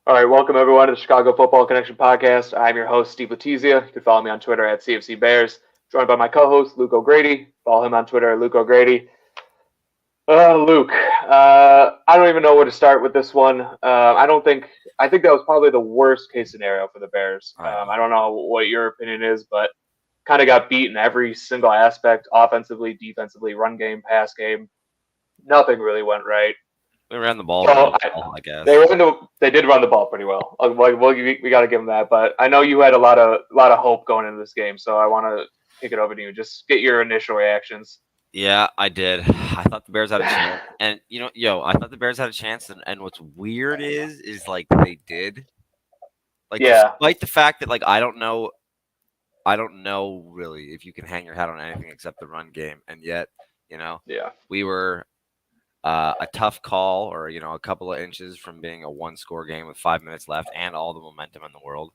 All right, welcome everyone to the Chicago Football Connection podcast. I'm your host, Steve Letizia. You can follow me on Twitter at CFC Bears. Joined by my co-host, Luke O'Grady. Follow him on Twitter at Luke O'Grady. Luke, I don't even know where to start with this one. I think that was probably the worst case scenario for the Bears. I don't know what your opinion is, but kind of got beat in every single aspect, offensively, defensively, run game, pass game. Nothing really went right. We ran the ball Well, really well, I guess. they did run the ball pretty well. We got to give them that. But I know you had a lot of hope going into this game, so I want to kick it over to you. Just get your initial reactions. Yeah, I did. I thought the Bears had a chance, and I thought the Bears had a chance. And what's weird is like they did. Like, Yeah. despite the fact that I don't know really if you can hang your hat on anything except the run game, and yet Yeah. we were a tough call, or a couple of inches from being a one-score game with 5 minutes left and all the momentum in the world.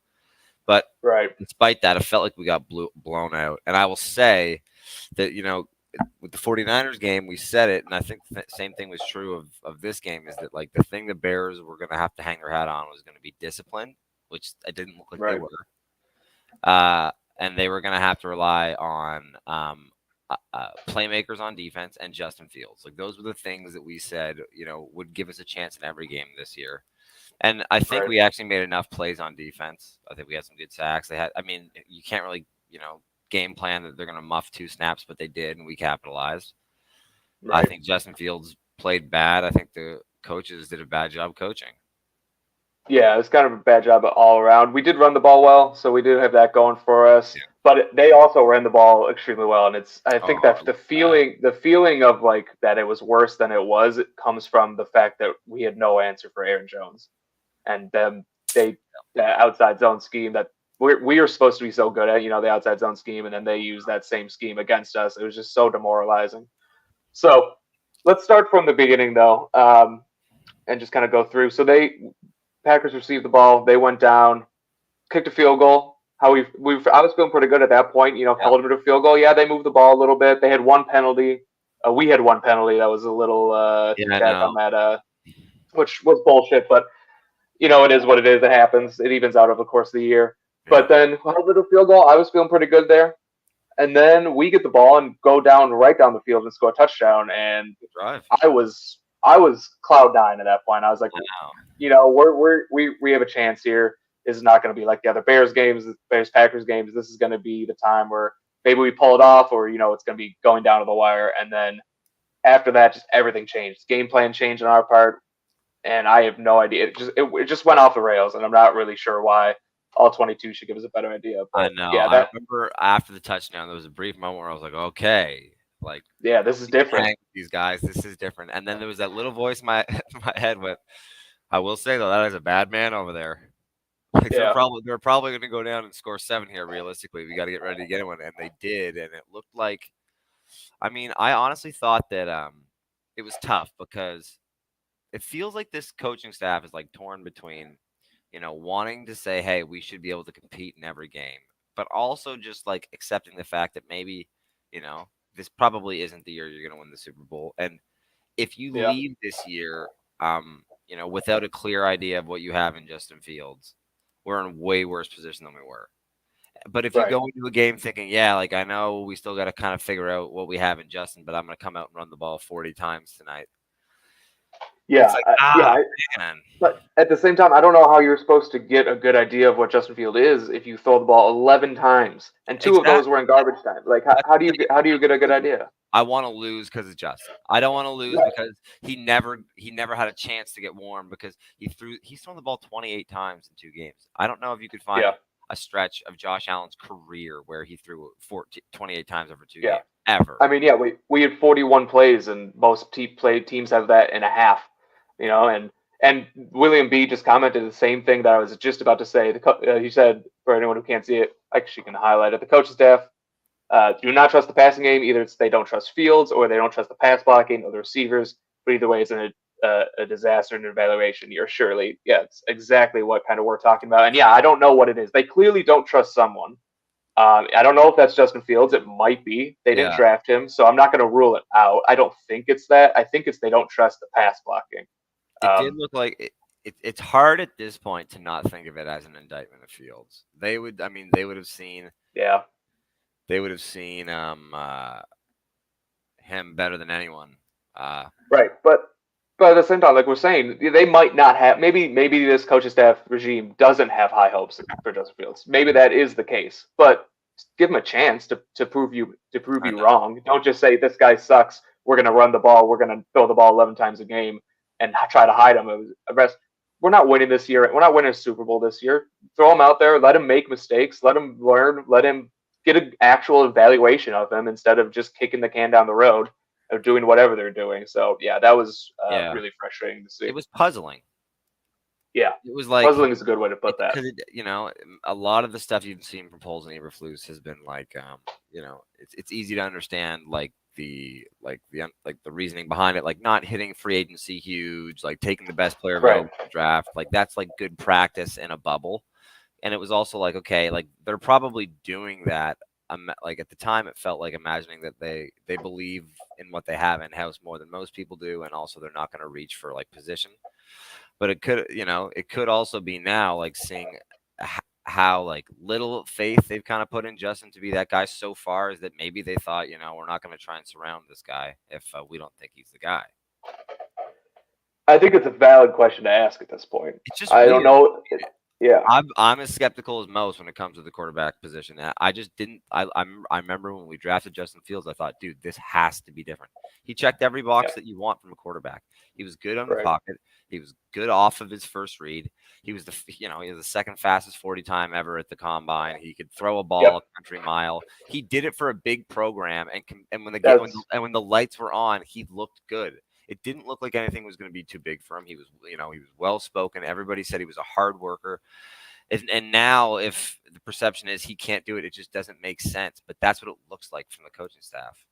But Right. despite that, it felt like we got blown out. And I will say that with the 49ers game, we said it, and I think the same thing was true of this game, is that the thing the Bears were going to have to hang their hat on was going to be discipline, which it didn't look like they were. And they were going to have to rely on playmakers on defense and Justin Fields. Those were the things that we said, would give us a chance in every game this year. And I think we actually made enough plays on defense. I think we had some good sacks. You can't really, game plan that they're going to muff 2 snaps, but they did, and we capitalized. Right. I think Justin Fields played bad. I think the coaches did a bad job coaching. Yeah, it's kind of a bad job all around. We did run the ball well, so we did have that going for us. Yeah. But they also ran the ball extremely well, and I think that the feeling of that it was worse than it was, it comes from the fact that we had no answer for Aaron Jones, and the outside zone scheme that we are supposed to be so good at, the outside zone scheme, and then they use that same scheme against us. It was just so demoralizing. So let's start from the beginning though, and just kind of go through. So Packers received the ball. They went down, kicked a field goal. I was feeling pretty good at that point. Held them to a field goal. Yeah, they moved the ball a little bit. They had one penalty. We had one penalty that was a little on that, which was bullshit. But it is what it is. It happens. It evens out over the course of the year. Yeah. But then held it to a field goal. I was feeling pretty good there. And then we get the ball and go right down the field and score a touchdown. And I was cloud nine at that point. I was like, we have a chance here. This is not going to be like the other Bears games, the Bears-Packers games. This is going to be the time where maybe we pull it off, or, it's going to be going down to the wire. And then after that, just everything changed. Game plan changed on our part, and I have no idea. It just went off the rails, and I'm not really sure why. All 22 should give us a better idea. But I know. Yeah, I remember after the touchdown, there was a brief moment where I was like, okay. This is different. These guys, this is different. And then there was that little voice in my head with, I will say though, that is a bad man over there. They're probably going to go down and score 7 here. Realistically, we got to get ready to get one, and they did. And it looked like, I honestly thought that it was tough, because it feels like this coaching staff is torn between, wanting to say, hey, we should be able to compete in every game, but also just accepting the fact that maybe, this probably isn't the year you're going to win the Super Bowl. And if you leave this year, without a clear idea of what you have in Justin Fields, we're in a way worse position than we were. But if you go into a game thinking, I know we still got to kind of figure out what we have in Justin, but I'm going to come out and run the ball 40 times tonight. Yeah, but at the same time, I don't know how you're supposed to get a good idea of what Justin Field is if you throw the ball 11 times and 2 of those were in garbage time. How do you get a good idea? I want to lose because of Justin. I don't want to lose because he never had a chance to get warm, because he's thrown the ball 28 times in 2 games. I don't know if you could find a stretch of Josh Allen's career where he threw 28 times over 2 games ever. We had 41 plays, and most teams have that in a half. And William B just commented the same thing that I was just about to say. He said, for anyone who can't see it, actually can highlight it. The coaching staff do not trust the passing game. Either they don't trust Fields, or they don't trust the pass blocking or the receivers. But either way, it's a disaster in an evaluation year. Surely, it's exactly what kind of we're talking about. And I don't know what it is. They clearly don't trust someone. I don't know if that's Justin Fields. It might be. They didn't draft him, so I'm not going to rule it out. I don't think it's that. I think it's they don't trust the pass blocking. It did look like it's hard at this point to not think of it as an indictment of Fields. They would have seen him better than anyone. Right, but at the same time, like we're saying, they might not have. Maybe this coaching staff regime doesn't have high hopes for Justin Fields. Maybe that is the case, but give him a chance to prove you wrong. Don't just say this guy sucks. We're gonna run the ball. We're gonna throw the ball 11 times a game and try to hide him. We're not winning this year. We're not winning a Super Bowl this year. Throw him out there. Let him make mistakes. Let him learn. Let him get an actual evaluation of him instead of just kicking the can down the road of doing whatever they're doing. So yeah, that was really frustrating to see. It was puzzling. Yeah, it was like puzzling is a good way to put that. Because a lot of the stuff you've seen from Poles and Eberflus has been like, it's easy to understand, like the reasoning behind it, like not hitting free agency huge, like taking the best player available in the draft, like that's like good practice in a bubble. And it was also like, okay, like they're probably doing that. Like at the time, it felt like imagining that they believe in what they have in house more than most people do, and also they're not going to reach for like position. But it could also be now like seeing how like little faith they've kind of put in Justin to be that guy so far, is that maybe they thought, we're not going to try and surround this guy if we don't think he's the guy. I think it's a valid question to ask at this point. It's just I don't know. Yeah, I'm as skeptical as most when it comes to the quarterback position. I just didn't. I remember when we drafted Justin Fields, I thought, dude, this has to be different. He checked every box that you want from a quarterback. He was good on the pocket. He was good off of his first read. He was he was the second fastest 40 time ever at the combine. He could throw a ball a country mile. He did it for a big program, and when the lights were on, he looked good. It didn't look like anything was going to be too big for him. He was, he was well spoken. Everybody said he was a hard worker. And now, if the perception is he can't do it, it just doesn't make sense. But that's what it looks like from the coaching staff.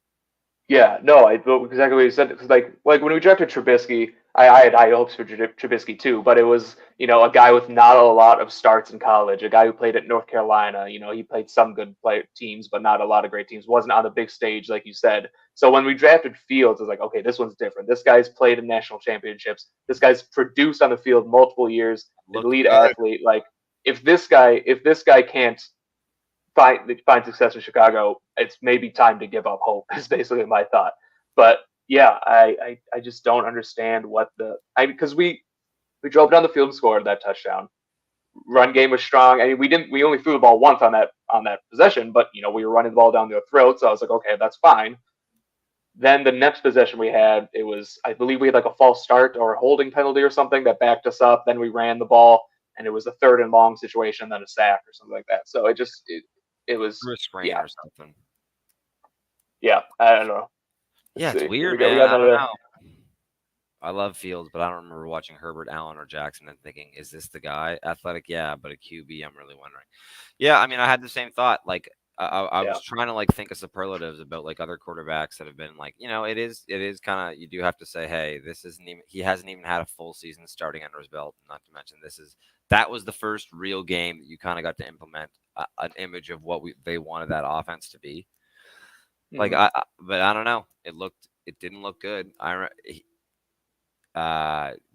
Yeah, no, I exactly what you said. Because like when we drafted Trubisky, I had high hopes for Trubisky too. But it was a guy with not a lot of starts in college, a guy who played at North Carolina. He played some good teams, but not a lot of great teams. Wasn't on the big stage like you said. So when we drafted Fields, it was like, okay, this one's different. This guy's played in national championships. This guy's produced on the field multiple years. An elite athlete. Like if this guy can't find success in Chicago, it's maybe time to give up hope, is basically my thought. But yeah, I just don't understand because we drove down the field and scored that touchdown. Run game was strong. I mean, we only threw the ball once on that possession, but we were running the ball down their throat, so I was like, okay, that's fine. Then the next possession we had, I believe we had like a false start or a holding penalty or something that backed us up. Then we ran the ball, and it was a 3rd and long situation, then a sack or something like that. So it was a screen or something. Yeah, I don't know. It's weird, man. I don't know. I love Fields, but I don't remember watching Herbert, Allen, or Jackson and thinking, is this the guy? Athletic, yeah, but a QB, I'm really wondering. Yeah, I mean, I had the same thought. Like, I was trying to like think of superlatives about like other quarterbacks that have been like, it is kind of, you do have to say, hey, he hasn't even had a full season starting under his belt. Not to mention that was the first real game that you kind of got to implement an image of what they wanted that offense to be. Like, but I don't know. It didn't look good.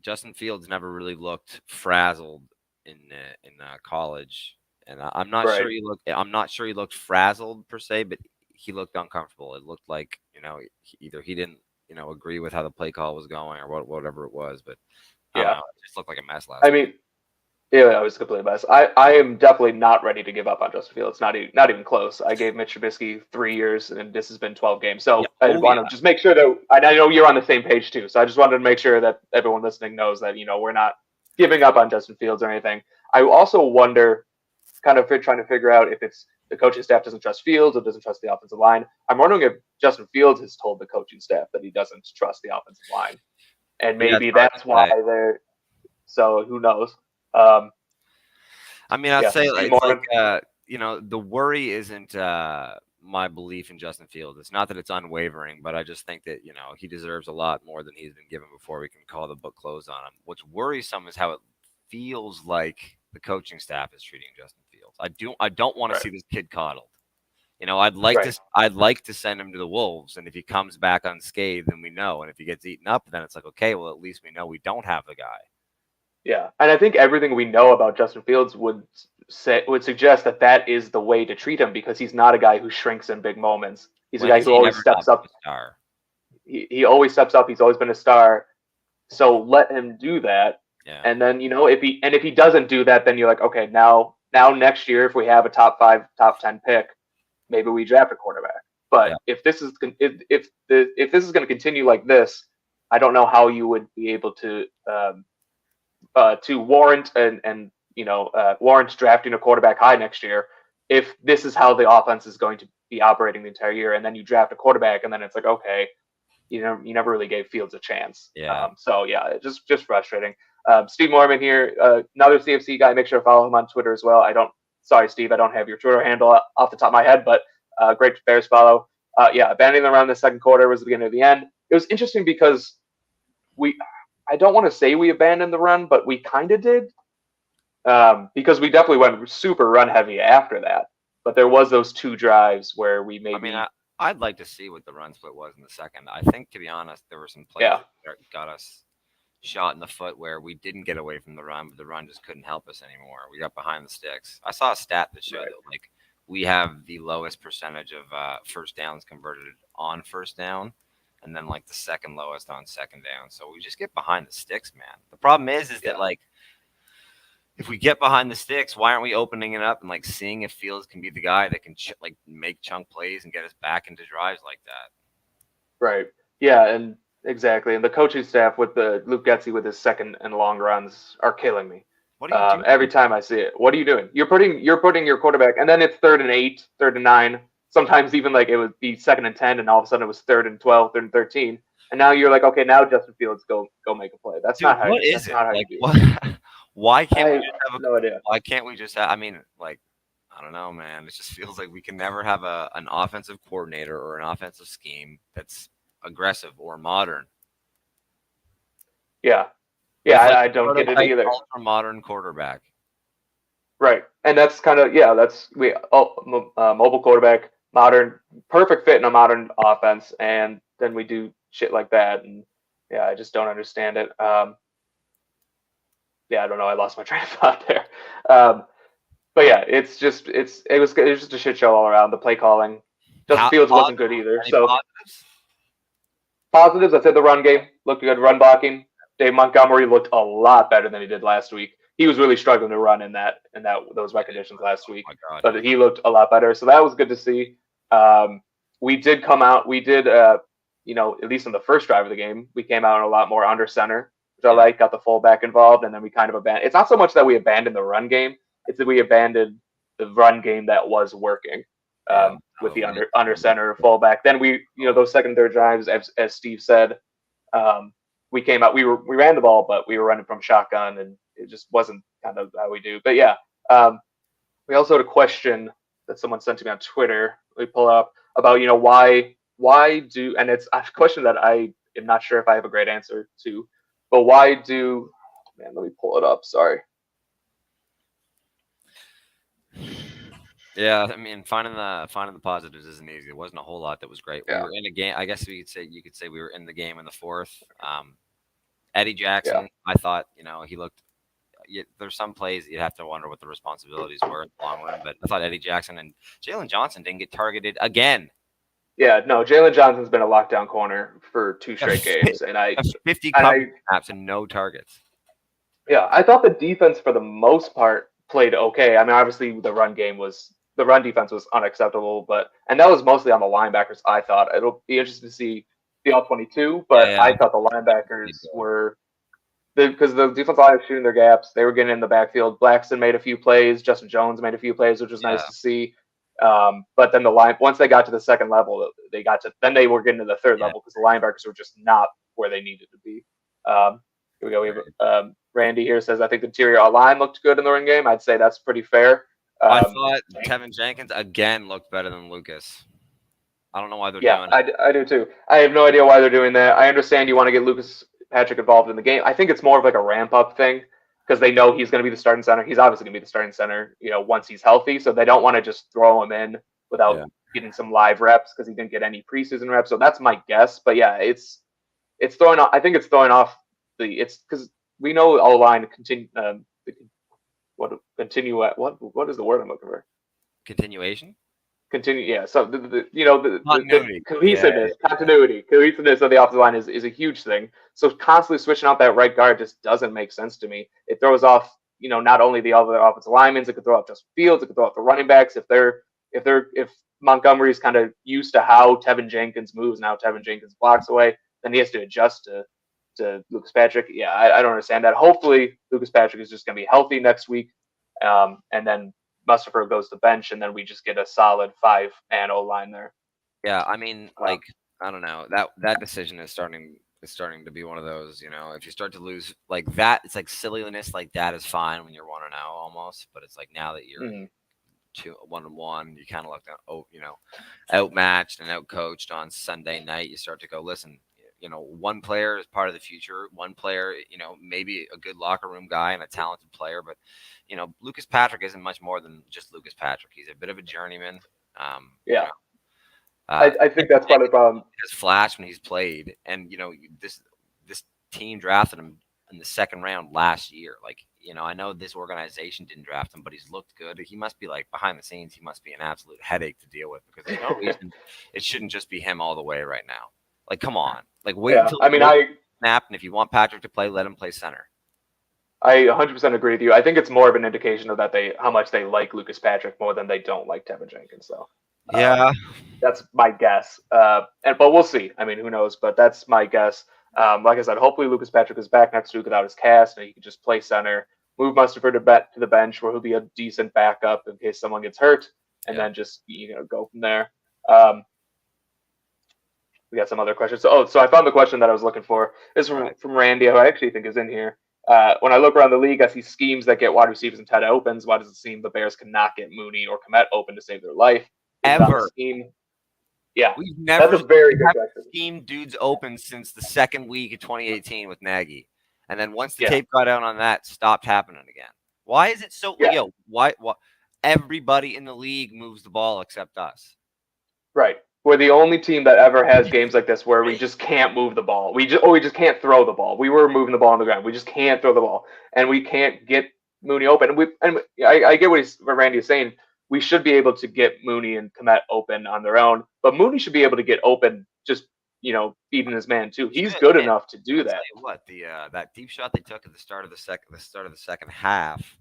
Justin Fields never really looked frazzled in college, and I'm not sure he looked. I'm not sure he looked frazzled per se, but he looked uncomfortable. It looked like either he didn't agree with how the play call was going or whatever it was. But I don't know, it just looked like a mess last week. Yeah, it was completely a mess. I am definitely not ready to give up on Justin Fields. Not even close. I gave Mitch Trubisky 3 years, and this has been 12 games. So I want to just make sure that I know you're on the same page too. So I just wanted to make sure that everyone listening knows that we're not giving up on Justin Fields or anything. I also wonder, kind of trying to figure out if it's the coaching staff doesn't trust Fields or doesn't trust the offensive line. I'm wondering if Justin Fields has told the coaching staff that he doesn't trust the offensive line, and maybe that's why they're. So who knows? I mean, I'd say it's like the worry isn't my belief in Justin Fields. It's not that it's unwavering, but I just think that he deserves a lot more than he's been given before we can call the book closed on him. What's worrisome is how it feels like the coaching staff is treating Justin Fields. I don't want to see this kid coddled. I'd like to send him to the Wolves, and if he comes back unscathed, then we know. And if he gets eaten up, then it's like, okay, well, at least we know we don't have the guy. Yeah, and I think everything we know about Justin Fields would suggest that that is the way to treat him because he's not a guy who shrinks in big moments. He's a guy who always steps up. Star? He always steps up. He's always been a star. So let him do that. Yeah. And then if he doesn't do that, then you're like, okay, now next year if we have a top 5, top 10 pick, maybe we draft a quarterback. But if this is if this is going to continue like this, I don't know how you would be able to warrant and warrant drafting a quarterback high next year if this is how the offense is going to be operating the entire year, and then you draft a quarterback, and then it's like, okay, you never really gave Fields a chance. Yeah. Just frustrating. Steve Mormon here, another CFC guy. Make sure to follow him on Twitter as well. Sorry, Steve, I don't have your Twitter handle off the top of my head, but great Bears follow. Abandoning the run in the second quarter was the beginning of the end. It was interesting because I don't want to say we abandoned the run, but we kind of did, because we definitely went super run heavy after that. But there was those 2 drives where we maybe. I'd like to see what the run split was in the second. I think, to be honest, there were some plays that got us shot in the foot where we didn't get away from the run, but the run just couldn't help us anymore. We got behind the sticks. I saw a stat that showed that we have the lowest percentage of first downs converted on first down, and then the second lowest on second down. So we just get behind the sticks, man. The problem is that if we get behind the sticks, why aren't we opening it up and seeing if Fields can be the guy that can make chunk plays and get us back into drives like that? Right. Yeah, and exactly. And the coaching staff with the Luke Getsy with his second and long runs are killing me. What are you doing? Every time I see it? What are you doing? You're putting your quarterback, and then it's 3rd and 8, 3rd and 9. Sometimes even it would be 2nd and 10, and all of a sudden it was 3rd and 12, 3rd and 13. And now you're like, okay, now Justin Fields go make a play. That's not how. What is it? Not how you do it. Why can't we just have no idea? Why can't we just have? I don't know, man. It just feels like we can never have an offensive coordinator or an offensive scheme that's aggressive or modern. Yeah. I don't get it either. Ultra modern quarterback. Right, and that's kind of mobile quarterback, modern, perfect fit in a modern offense, and then we do shit like that, and I just don't understand it. I don't know. I lost my train of thought there. But yeah, it was just a shit show all around. The play calling, Justin Fields wasn't good either. So positives, I said the run game looked good. Run blocking, Dave Montgomery looked a lot better than he did last week. He was really struggling to run in those wet conditions last week, but he looked a lot better. So that was good to see. We did come out. We did, at least in the first drive of the game, we came out a lot more under center, which I like. Got the fullback involved, and then we kind of abandoned. It's not so much that we abandoned the run game; it's that we abandoned the run game that was working with the under center fullback. Then we, those second and third drives, as Steve said, we came out. We ran the ball, but we were running from shotgun, and it just wasn't kind of how we do. But we also had a question that someone sent to me on Twitter. We pull up about why do, and it's a question that I am not sure if I have a great answer to, but why do? Man, let me pull it up. Sorry. Yeah, finding the positives isn't easy. There wasn't a whole lot that was great. Yeah. We were in a game. I guess you could say we were in the game in the fourth. Eddie Jackson, I thought, he looked. There's some plays you'd have to wonder what the responsibilities were in the long run, but I thought Eddie Jackson and Jalen Johnson didn't get targeted again. Yeah, no, Jalen Johnson's been a lockdown corner for 2 straight games, and 50 snaps and no targets. Yeah, I thought the defense for the most part played okay. Obviously the run defense was unacceptable, and that was mostly on the linebackers. I thought it'll be interesting to see the all 22, but I thought the linebackers were. Because the defensive line was shooting their gaps, they were getting in the backfield. Blackson made a few plays. Justin Jones made a few plays, which was nice to see. But then once they got to the second level, then they were getting to the third level because the linebackers were just not where they needed to be. Here we go. We have Randy here says, I think the interior line looked good in the run game. I'd say that's pretty fair. I thought Tevin Jenkins again looked better than Lucas. I don't know why they're doing it. I do too. I have no idea why they're doing that. I understand you want to get Lucas Patrick involved in the game. I think it's more of a ramp up thing because they know he's going to be the starting center. He's obviously going to be the starting center, once he's healthy. So they don't want to just throw him in without getting some live reps because he didn't get any preseason reps. So that's my guess. But it's throwing off. I think it's throwing off it's because we know O-line continue. What is the word I'm looking for? Continuation. Continue. Yeah. So the cohesiveness, Yeah. cohesiveness of the offensive line is a huge thing. So constantly switching out that right guard just doesn't make sense to me. It throws off, not only the other offensive linemen, it could throw off Justin Fields, it could throw off the running backs if Montgomery's kind of used to how Tevin Jenkins moves, now Tevin Jenkins blocks away, then he has to adjust to Lucas Patrick. Yeah, I don't understand that. Hopefully, Lucas Patrick is just going to be healthy next week, and then Mustipher goes to bench, and then we just get a solid 5-man O line there. Yeah, I mean, I don't know, that decision is starting to be one of those. If you start to lose like that, it's like silliness like that is fine when you're 1-0 almost, but it's like now that you're 1-1, you kind of look outmatched and outcoached on Sunday night. You start to go, listen, one player is part of the future. One player, maybe a good locker room guy and a talented player, but Lucas Patrick isn't much more than just Lucas Patrick. He's a bit of a journeyman. I think that's part of the problem. He has flashed when he's played, and this team drafted him in the second round last year. Like, I know this organization didn't draft him, but he's looked good. He must be like behind the scenes. He must be an absolute headache to deal with because there's no reason it shouldn't just be him all the way right now. Like, come on. Like, wait until snap, and if you want Patrick to play, let him play center. I 100% agree with you. I think it's more of an indication of how much they like Lucas Patrick more than they don't like Tevin Jenkins, though. Yeah, that's my guess. But we'll see. I mean, who knows? But that's my guess. Like I said, hopefully Lucas Patrick is back next week without his cast, and he can just play center. Move Mustipher to the bench, where he'll be a decent backup in case someone gets hurt, and then just go from there. We got some other questions. So I found the question that I was looking for. This is from Randy, who I actually think is in here. When I look around the league, I see schemes that get wide receivers and tight end opens. Why does it seem the Bears cannot get Mooney or Kmet open to save their life? Ever. Yeah, we've never that's a very good question. Schemed dudes open since the second week of 2018 with Nagy, and then once the tape got out on that, stopped happening again. Why is it so? Why everybody in the league moves the ball except us? Right. We're the only team that ever has games like this where we just can't move the ball. We just can't throw the ball. We were moving the ball on the ground. We just can't throw the ball, and we can't get Mooney open. I get what Randy is saying. We should be able to get Mooney and Kmet open on their own, but Mooney should be able to get open just feeding his man too. He's good enough to do that. What that deep shot they took at the start of the second half.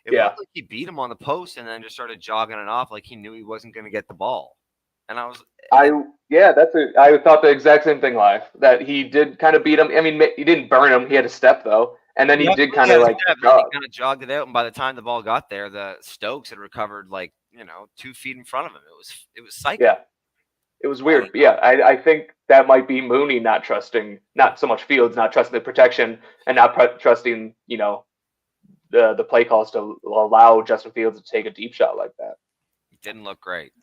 It looked like he beat him on the post and then just started jogging it off like he knew he wasn't going to get the ball. And I thought the exact same thing live, that he did kind of beat him. I mean, he didn't burn him. He had a step though. And then he did kind of like jogged it out. And by the time the ball got there, the Stokes had recovered 2 feet in front of him. It was psycho. Yeah. It was weird. Yeah. I think that might be Mooney not so much Fields, not trusting the protection and not trusting, the play calls to allow Justin Fields to take a deep shot like that. It didn't look great.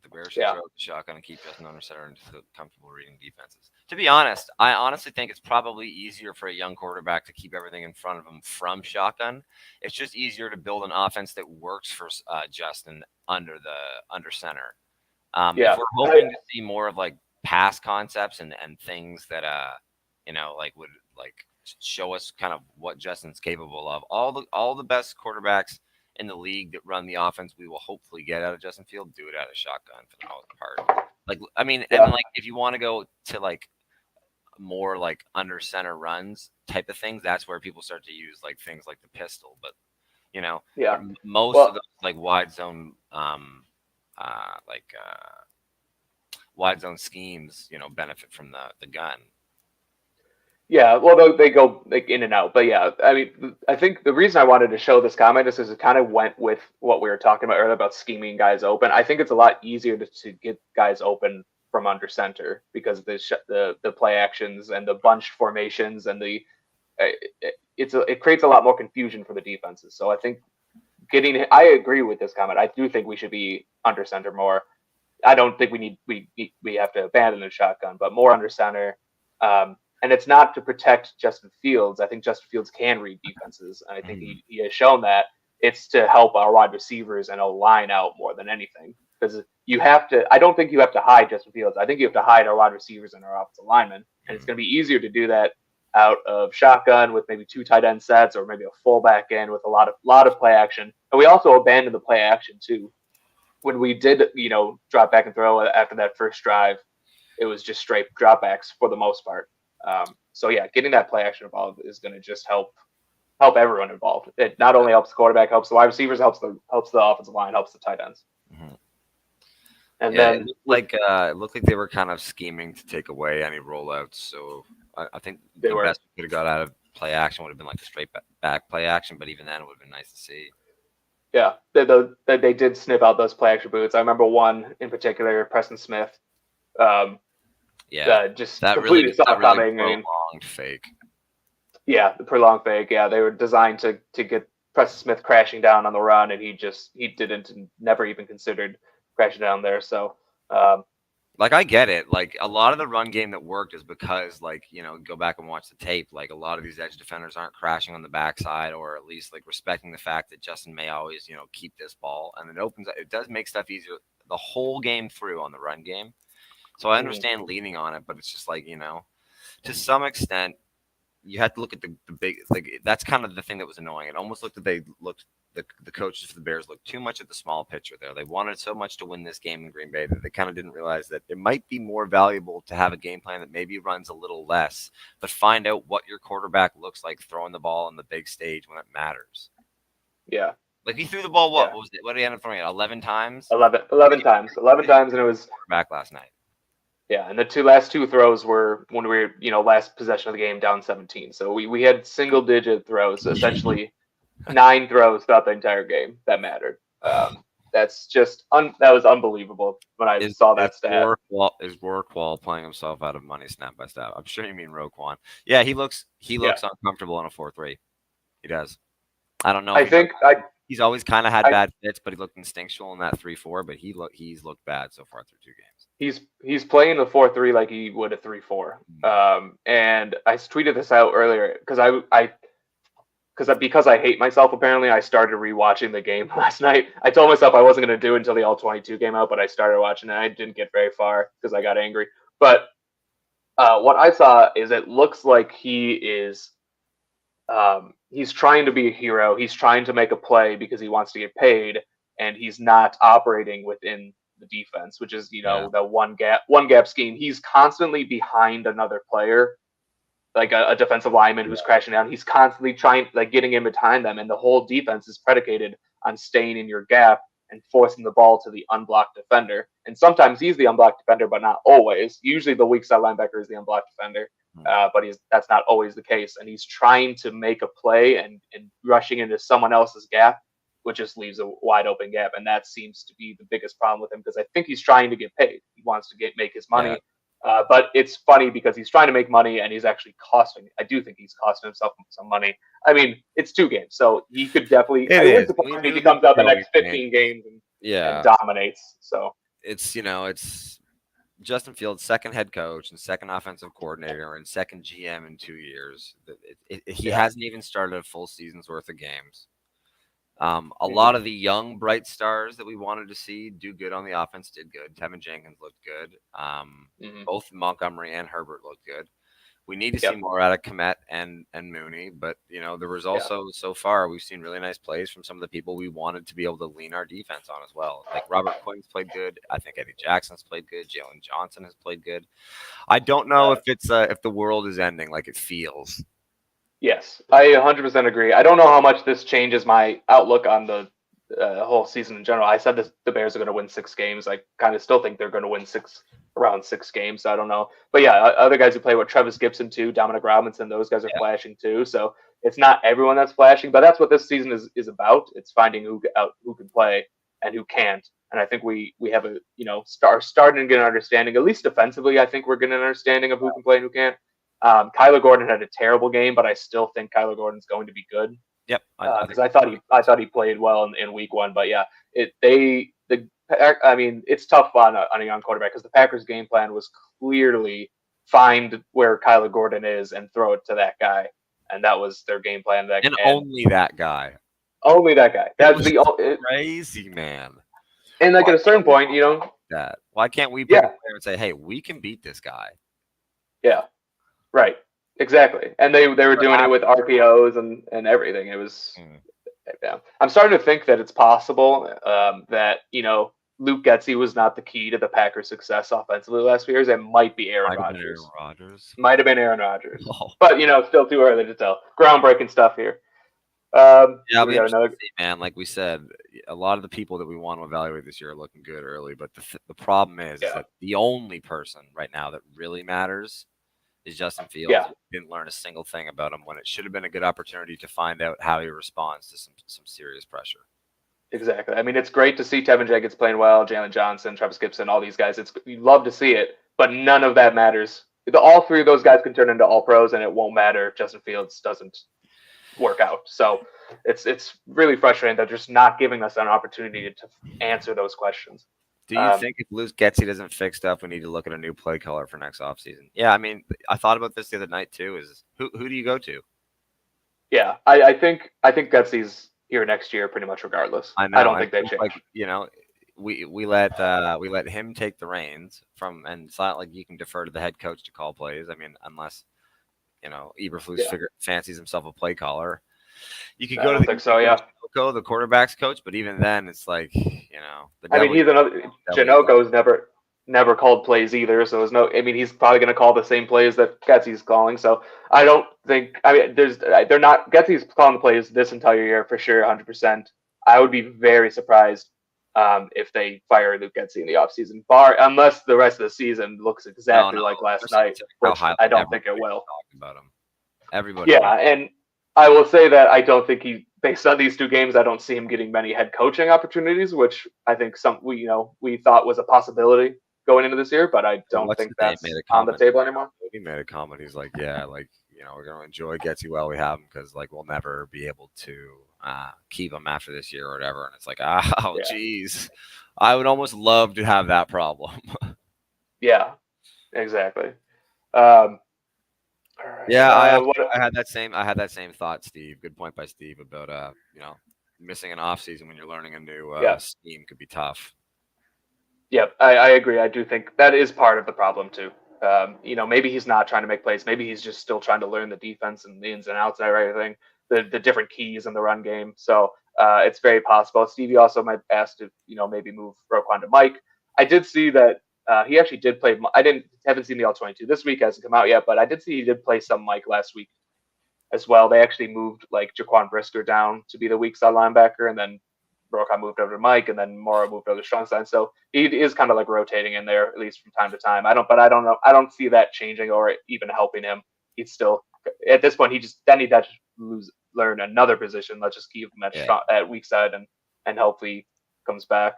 The Bears should throw the shotgun and keep Justin under center and feel comfortable reading defenses. To be honest, I honestly think it's probably easier for a young quarterback to keep everything in front of him from shotgun. It's just easier to build an offense that works for Justin under center. If we're hoping to see more of pass concepts and things that would show us kind of what Justin's capable of. All the best quarterbacks in the league that run the offense we will hopefully get out of Justin Field, do it out of shotgun for the most part. And if you want to go to more under center runs type of things, that's where people start to use things like the pistol. But most of those wide zone wide zone schemes, benefit from the gun. Yeah, well, they go in and out, but yeah, I mean, I think the reason I wanted to show this comment is because it kind of went with what we were talking about earlier about scheming guys open. I think it's a lot easier to get guys open from under center because of the play actions and the bunched formations and it creates a lot more confusion for the defenses. So I think I agree with this comment. I do think we should be under center more. I don't think we have to abandon the shotgun, but more under center. And it's not to protect Justin Fields. I think Justin Fields can read defenses, and I think he has shown that. It's to help our wide receivers and line out more than anything. Because I don't think you have to hide Justin Fields. I think you have to hide our wide receivers and our offensive linemen. And it's going to be easier to do that out of shotgun with maybe 2 tight end sets or maybe a fullback in with a lot of play action. And we also abandoned the play action too. When we did, drop back and throw after that first drive, it was just straight dropbacks for the most part. So yeah, getting that play action involved is going to just help everyone involved. It not only helps the quarterback, helps the wide receivers, helps the offensive line, helps the tight ends. Mm-hmm. And then it looked like they were kind of scheming to take away any rollouts. So I think the best we could have got out of play action would have been like a straight back play action, but even then it would have been nice to see. Yeah, they did snip out those play action boots. I remember one in particular, Preston Smith. Just completely saw coming. Prolonged fake. Yeah, the prolonged fake. Yeah, they were designed to get Preston Smith crashing down on the run, and he didn't, never even considered crashing down there. So, I get it. Like, a lot of the run game that worked is because, go back and watch the tape. Like, a lot of these edge defenders aren't crashing on the backside, or at least respecting the fact that Justin may always, keep this ball, and it does make stuff easier the whole game through on the run game. So I understand leaning on it, but it's just to some extent, you have to look at the big, that's kind of the thing that was annoying. It almost looked that the coaches for the Bears looked too much at the small picture there. They wanted so much to win this game in Green Bay that they kind of didn't realize that it might be more valuable to have a game plan that maybe runs a little less, but find out what your quarterback looks like throwing the ball on the big stage when it matters. Yeah. He threw the ball, what was it? What did he end up throwing it? 11 times? 11 times. 11 times, and it was back last night. Yeah, and the last two throws were when we were, last possession of the game down 17. So we had single-digit throws, essentially 9 throws throughout the entire game that mattered. That's just that was unbelievable when I saw that stat. Is Rorqual playing himself out of money snap by snap? I'm sure you mean Roquan. Yeah, he looks uncomfortable in a 4-3. He does. I don't know. He's always kind of had bad fits, but he looked instinctual in that 3-4. But he's looked bad so far through 2 games. He's playing the 4-3 like he would a 3-4. And I tweeted this out earlier because I hate myself. Apparently, I started rewatching the game last night. I told myself I wasn't going to do it until the All-22 came out, but I started watching it. I didn't get very far because I got angry. But what I saw is it looks like he is. He's trying to be a hero. He's trying to make a play because he wants to get paid, and he's not operating within the defense, which is the one gap scheme. He's constantly behind another player, like a defensive lineman who's crashing down. He's constantly trying, getting in behind them, and the whole defense is predicated on staying in your gap and forcing the ball to the unblocked defender. And sometimes he's the unblocked defender, but not always. Usually the weak side linebacker is the unblocked defender. But that's not always the case, and he's trying to make a play and rushing into someone else's gap, which just leaves a wide open gap, and that seems to be the biggest problem with him because I think he's trying to get paid. He wants to make his money, but it's funny because he's trying to make money and he's actually costing. I do think he's costing himself some money. I mean, it's 2 games, so he could definitely. If he comes out the next 15 games and dominates, so it's Justin Fields, second head coach and second offensive coordinator and second GM in 2 years. He hasn't even started a full season's worth of games. A lot of the young bright stars that we wanted to see do good on the offense did good. Tevin Jenkins looked good. Both Montgomery and Herbert looked good. We need to see more out of Kmet and Mooney, but there was also so far we've seen really nice plays from some of the people we wanted to be able to lean our defense on as well. Like Robert Quinn's played good. I think Eddie Jackson's played good. Jalen Johnson has played good. I don't know if it's if the world is ending like it feels. Yes, I 100% agree. I don't know how much this changes my outlook on the whole season in general. I said the Bears are going to win 6 games. I kind of still think they're going to win around 6 games. So I don't know. But yeah, other guys who play with Travis Gibson too, Dominic Robinson, those guys are flashing too. So it's not everyone that's flashing, but that's what this season is about. It's finding who can play and who can't. And I think we have a starting to get an understanding, at least defensively. I think we're getting an understanding of who can play and who can't. Kyler Gordon had a terrible game, but I still think Kyler Gordon's going to be good. Yep, because I thought he played well in week 1, but yeah, it's tough on a young quarterback because the Packers' game plan was clearly find where Kyler Gordon is and throw it to that guy, and that was their game plan. Only that guy. Only that guy. That's crazy, man. And at a certain point, that why can't we put a player and say, "Hey, we can beat this guy"? Yeah, right. Exactly, and they were doing it with RPOs and everything. It was. Yeah. I'm starting to think that it's possible that Luke Getsy was not the key to the Packers' success offensively the last few years. It might be Aaron Rodgers. Might have been Aaron Rodgers. Oh. But still too early to tell. Groundbreaking stuff here. Yeah, we see, man. Like we said, a lot of the people that we want to evaluate this year are looking good early. But the problem is that the only person right now that really matters is Justin Fields. Yeah. Didn't learn a single thing about him when it should have been a good opportunity to find out how he responds to some serious pressure. Exactly. I mean, it's great to see Tevin Jenkins playing well, Jalen Johnson, Travis Gibson, all these guys. You love to see it, but none of that matters. All three of those guys can turn into all pros, and it won't matter if Justin Fields doesn't work out. So it's really frustrating that they're just not giving us an opportunity to answer those questions. Do you think if Luke Getsy doesn't fix stuff, we need to look at a new play caller for next offseason? Yeah, I mean, I thought about this the other night too. Is who do you go to? Yeah, I think Getsy's here next year pretty much regardless. I don't think they change. We let him take the reins and it's not like you can defer to the head coach to call plays. I mean, unless Eberflus fancies himself a play caller. You could go to the quarterback's coach, but even then, it's like he's another. Janoko's never called plays either, so there's no. I mean, he's probably going to call the same plays that Getsy's calling. So I don't think. I mean, they're not. Getsy's calling the plays this entire year for sure, 100%. I would be very surprised if they fire Luke Getsy in the offseason, unless the rest of the season looks exactly like last night, which I don't think it will. About him. Everybody. Yeah, and I will say that I don't think based on these two games, I don't see him getting many head coaching opportunities, which I think we thought was a possibility going into this year, but I don't think that's on the table anymore. He made a comment. He's like, we're going to enjoy Getsy while we have him because we'll never be able to keep him after this year or whatever. And it's like, geez, I would almost love to have that problem. Yeah, exactly. Yeah, I had that same thought, Steve. Good point by Steve about missing an off season when you're learning a new scheme could be tough. Yep, I agree. I do think that is part of the problem too. Maybe he's not trying to make plays. Maybe he's just still trying to learn the defense and the ins and outs and everything, the different keys in the run game. So it's very possible. Stevie also might ask to maybe move Roquan to Mike. I did see that he actually did play. I haven't seen the All-22 this week, hasn't come out yet, but I did see he did play some Mike last week as well. They actually moved Jaquan Brisker down to be the weak side linebacker, and then Roquan moved over to Mike, and then Mora moved over to strong side. So he is kind of rotating in there, at least from time to time. I don't know. I don't see that changing or even helping him. He's still at this point. He does learn another position. Let's just keep him at weak side and hopefully comes back.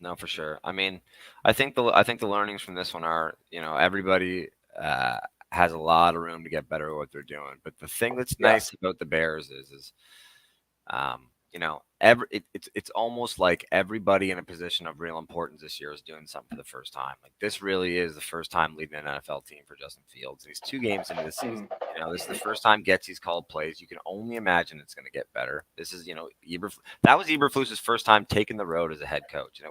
No, for sure. I mean, I think the learnings from this one are, everybody has a lot of room to get better at what they're doing. But the thing that's nice about the Bears is it's almost like everybody in a position of real importance this year is doing something for the first time. This really is the first time leading an NFL team for Justin Fields. He's 2 games into the season. This is the first time Getsy's called plays. You can only imagine it's going to get better. This is, that was Eberflus's first time taking the road as a head coach, and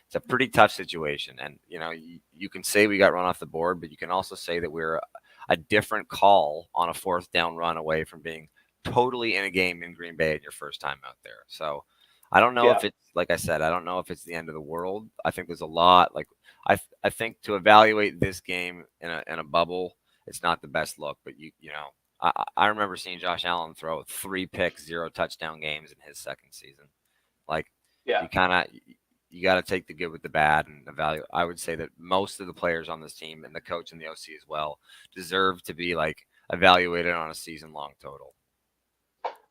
it's a pretty tough situation. And you can say we got run off the board, but you can also say that we're a different call on a 4th down run away from being totally in a game in Green Bay in your first time out there. So I don't know if it's, like I said, I don't know if it's the end of the world. I think there's a lot. I think to evaluate this game in a bubble, it's not the best look. But I remember seeing Josh Allen throw 3 picks, 0 touchdown games in his second season. You got to take the good with the bad and evaluate. I would say that most of the players on this team and the coach and the OC as well deserve to be evaluated on a season-long total.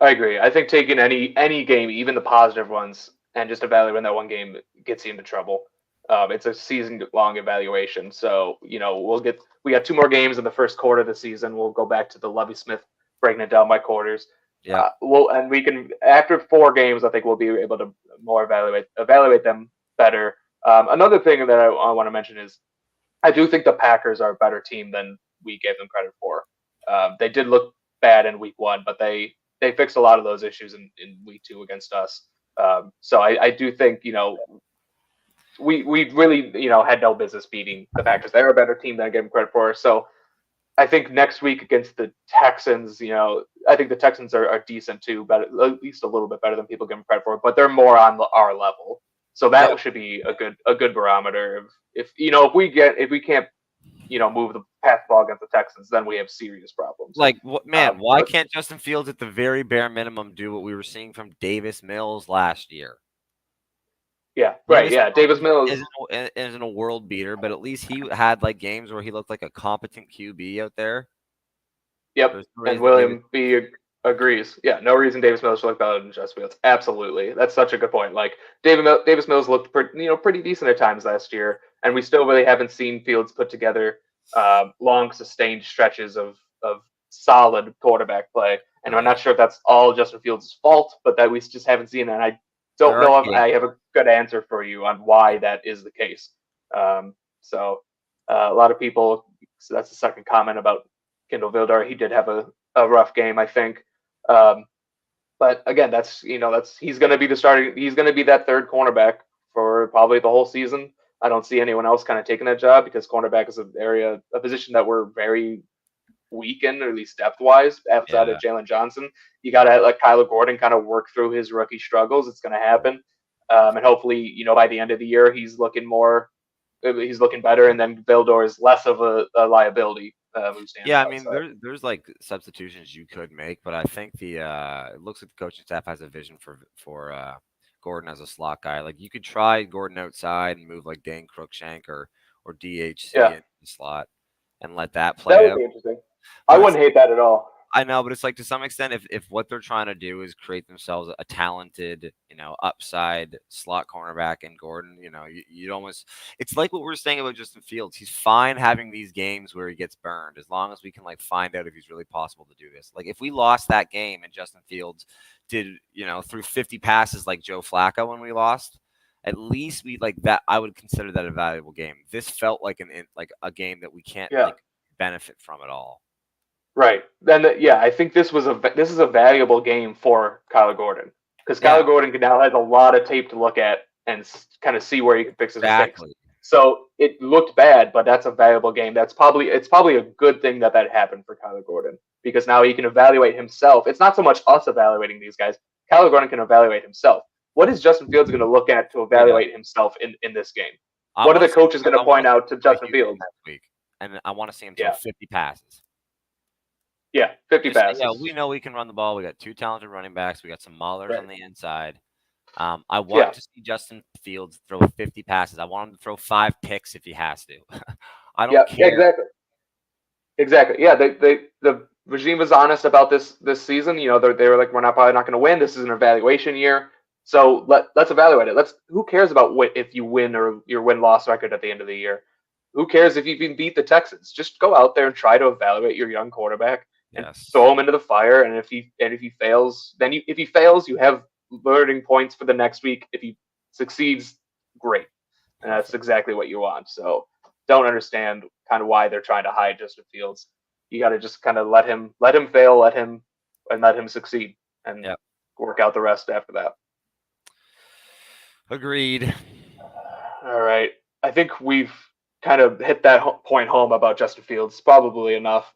I agree. I think taking any game, even the positive ones, and just evaluating that one game gets you into trouble. It's a season-long evaluation. So, we got 2 more games in the first quarter of the season. We'll go back to the Lovie Smith breaking it down by quarters. Yeah. And we can, after 4 games, I think we'll be able to more evaluate them better. Another thing that I want to mention is I do think the Packers are a better team than we gave them credit for. They did look bad in week 1, but they fixed a lot of those issues in week 2 against us. So I do think, we really, had no business beating the Packers. They're a better team than I gave them credit for. So I think next week against the Texans, I think the Texans are decent too, but at least a little bit better than people give them credit for. But they're more on our level, so that should be a good barometer. If we can't move the pass ball against the Texans, then we have serious problems. Like, why can't Justin Fields at the very bare minimum do what we were seeing from Davis Mills last year? Yeah, right. Yeah, Davis Mills isn't a world beater, but at least he had like games where he looked like a competent QB out there. Yep, and William B agrees. Yeah, no reason Davis Mills should look better than Justin Fields. Absolutely, that's such a good point. Like Davis Mills looked pretty decent at times last year, and we still really haven't seen Fields put together long sustained stretches of solid quarterback play. And I'm not sure if that's all Justin Fields' fault, but that we just haven't seen it. And I don't know if I have a good answer for you on why that is the case. So a lot of people, so that's the second comment about Kindle Vildor. He did have a rough game, I think. But again, he's going to be the starting. He's going to be that third cornerback for probably the whole season. I don't see anyone else kind of taking that job because cornerback is a position that we're very weak in, or at least depth wise, outside of Jalen Johnson. You got to let Kyler Gordon kind of work through his rookie struggles. It's going to happen. And hopefully, by the end of the year, he's looking better. And then Vildor is less of a liability. Yeah, I mean, there's like substitutions you could make, but I think it looks like the coaching staff has a vision for Gordon as a slot guy. Like you could try Gordon outside and move like Dane Cruikshank or DHC in the slot and let that play out. That would be interesting. I wouldn't hate that at all. I know, but it's like to some extent, if what they're trying to do is create themselves a talented, upside slot cornerback in Gordon, you'd almost, it's like what we're saying about Justin Fields. He's fine having these games where he gets burned as long as we can like find out if he's really possible to do this. Like if we lost that game and Justin Fields did, threw 50 passes like Joe Flacco when we lost, at least we like that. I would consider that a valuable game. This felt like a game that we can't benefit from at all. Right. Then, I think this is a valuable game for Kyler Gordon because Kyler Gordon now has a lot of tape to look at and kind of see where he can fix his mistakes. So it looked bad, but that's a valuable game. It's probably a good thing that happened for Kyler Gordon because now he can evaluate himself. It's not so much us evaluating these guys. Kyler Gordon can evaluate himself. What is Justin Fields going to look at to evaluate himself in this game? What are the coaches going to point out to Justin Fields next week? And I want to see him throw 50 passes. Yeah, 50 passes. Yeah, we know we can run the ball. We got two talented running backs. We got some maulers on the inside. I want to see Justin Fields throw 50 passes. I want him to throw 5 picks if he has to. I don't care. Exactly. Yeah, the regime was honest about this season. They were like, we're probably not going to win. This is an evaluation year. So let's evaluate it. Who cares about if you win or your win-loss record at the end of the year? Who cares if you can beat the Texans? Just go out there and try to evaluate your young quarterback. And throw him into the fire, and if he fails, then you have learning points for the next week. If he succeeds, great, and that's exactly what you want. So don't understand kind of why they're trying to hide Justin Fields. You got to just kind of let him fail, let him succeed, and work out the rest after that. Agreed. All right, I think we've kind of hit that point home about Justin Fields. Probably enough.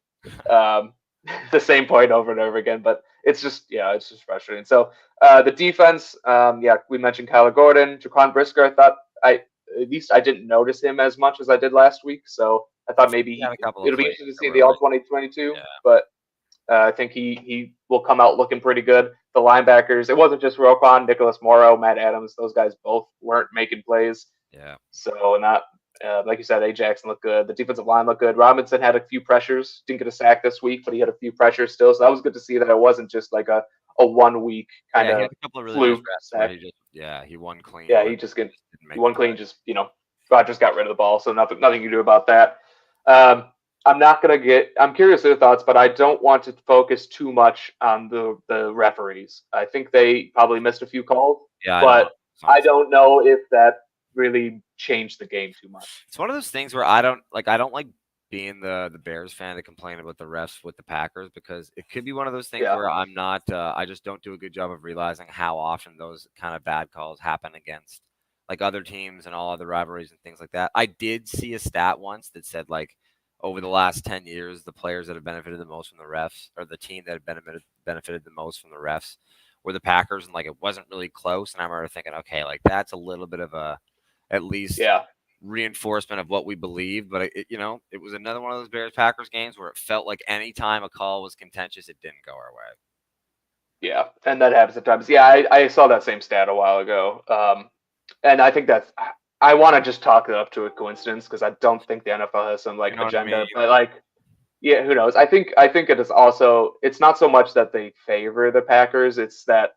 The same point over and over again, but it's just frustrating. So the defense, we mentioned Kyler Gordon, Jaquan Brisker. I didn't notice him as much as I did last week, so I thought maybe it'll be interesting to see the all 2022. But I think he will come out looking pretty good. The linebackers, it wasn't just Roquan, Nicholas Morrow, Matt Adams. Those guys both weren't making plays. Yeah. So not. Like you said, A. Jackson looked good. The defensive line looked good. Robinson had a few pressures. Didn't get a sack this week, but he had a few pressures still. So that was good to see that it wasn't just like a 1 week kind of fluke sack. He won clean. Yeah, he won clean. Just Rodgers got rid of the ball, so nothing you can do about that. I'm curious of your thoughts, but I don't want to focus too much on the referees. I think they probably missed a few calls, but I don't know if that really changed the game too much. It's one of those things where I don't like being the Bears fan to complain about the refs with the Packers because it could be one of those things where I'm not I just don't do a good job of realizing how often those kind of bad calls happen against like other teams and all other rivalries and things like that. I did see a stat once that said like over the last 10 years, the players that have benefited the most from the refs, or the team that have benefited the most from the refs, were the Packers, and like it wasn't really close. And I remember thinking, okay, like that's a little bit of a, at least reinforcement of what we believe. But it was another one of those Bears Packers games where it felt like any time a call was contentious, it didn't go our way. Yeah, and that happens at times. Yeah, I saw that same stat a while ago, and I think that's. I want to just talk it up to a coincidence because I don't think the NFL has some agenda, I mean? But yeah, who knows? I think it is also. It's not so much that they favor the Packers; it's that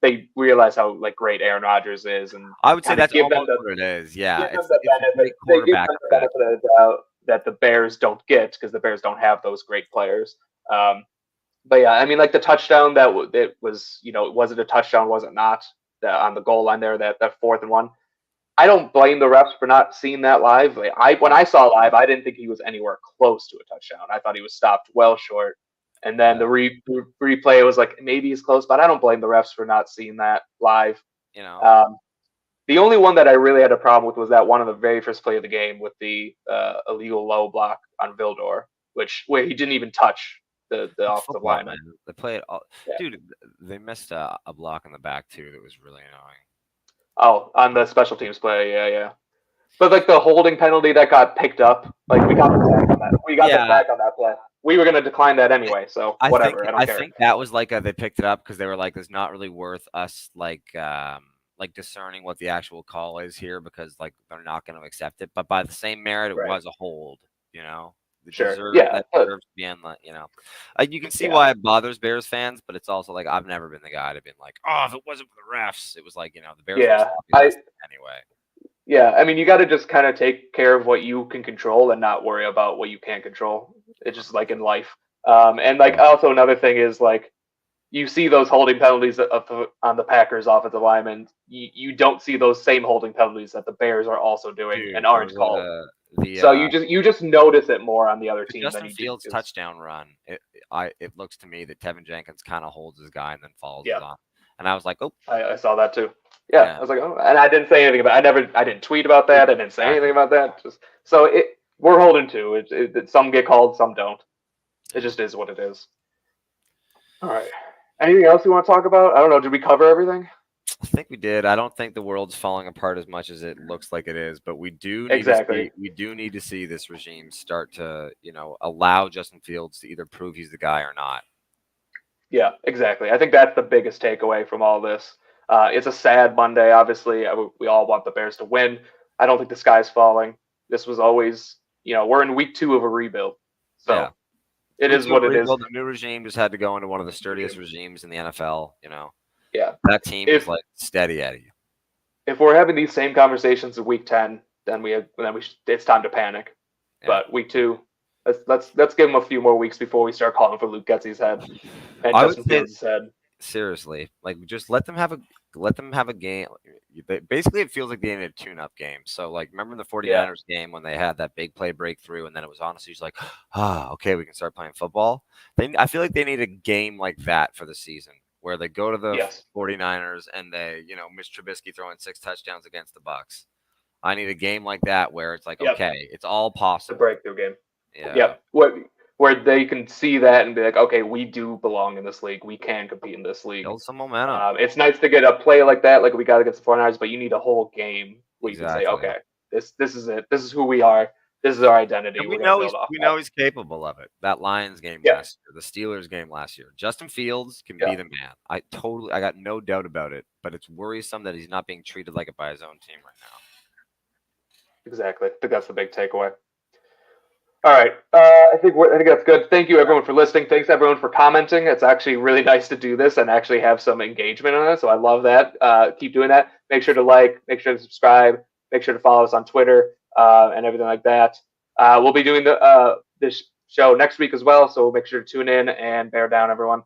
they realize how great Aaron Rodgers is, and I would say that's almost what it is. Yeah, it's the benefit. They give them the benefit of the doubt that the Bears don't get because the Bears don't have those great players. But yeah, I mean, the touchdown that it was, was it a touchdown? Was it not? On the goal line there, that 4th and 1. I don't blame the refs for not seeing that live. When I saw live, I didn't think he was anywhere close to a touchdown. I thought he was stopped well short. And then the replay was maybe he's close, but I don't blame the refs for not seeing that live. The only one that I really had a problem with was that one of the very first play of the game with the illegal low block on Vildor, where he didn't even touch the offensive lineman. They play it all. Yeah. Dude, they missed a block in the back too that was really annoying. Oh, on the special teams play, yeah. But the holding penalty that got picked up, we got the back on that. We got the back on that play. We were going to decline that anyway, so whatever. I don't care. I think that was they picked it up because they were it's not really worth us discerning what the actual call is here because they're not going to accept it. But by the same merit, it was a hold. Sure. That deserves to be in you can see why it bothers Bears fans, but it's also I've never been the guy to be oh, if it wasn't for the refs, it was the Bears. Yeah, anyway. Yeah, I mean, you got to just kind of take care of what you can control and not worry about what you can't control. It's just in life. And also another thing is you see those holding penalties on the Packers offensive linemen. You don't see those same holding penalties that the Bears are also doing and aren't called. So you just notice it more on the other team. Justin Fields' touchdown run. It looks to me that Tevin Jenkins kind of holds his guy and then follows it on. And I was like, oh, I saw that too. Yeah, I was like, oh, and I didn't say anything about. I didn't tweet about that. I didn't say anything about that. We're holding to. Some get called, some don't. It just is what it is. All right. Anything else you want to talk about? I don't know. Did we cover everything? I think we did. I don't think the world's falling apart as much as it looks like it is, but we do need to see this regime start to, allow Justin Fields to either prove he's the guy or not. Yeah, exactly. I think that's the biggest takeaway from all this. It's a sad Monday, obviously. We all want the Bears to win. I don't think the sky's falling. This was always, we're in week 2 of a rebuild. So it is what it is. The new regime just had to go into one of the sturdiest regimes in the NFL, Yeah. That team is steady Eddie. If we're having these same conversations in week 10, then it's time to panic. Yeah. But week 2, let's give them a few more weeks before we start calling for Luke Getsy's head and Justin Fields' head. Seriously, just let them have a game. Basically, it feels like they need a tune-up game. So, remember the 49ers game when they had that big play breakthrough, and then it was honestly just okay, we can start playing football. I feel like they need a game like that for the season, where they go to the 49ers and they, Mitch Trubisky throwing 6 touchdowns against the Bucs. I need a game like that where it's okay, it's all possible. The breakthrough game. Yeah. Where they can see that and be okay, we do belong in this league. We can compete in this league. Build some momentum. It's nice to get a play like that, we got against the 49ers, but you need a whole game where you can say, okay, this is it. This is who we are. This is our identity. And we know he's capable of it. That Lions game last year, the Steelers game last year. Justin Fields can be the man. I got no doubt about it, but it's worrisome that he's not being treated like it by his own team right now. Exactly. I think that's the big takeaway. All right. I think that's good. Thank you, everyone, for listening. Thanks, everyone, for commenting. It's actually really nice to do this and actually have some engagement on it. So I love that. Keep doing that. Make sure to make sure to subscribe. Make sure to follow us on Twitter and everything like that. We'll be doing this show next week as well. So make sure to tune in and bear down, everyone.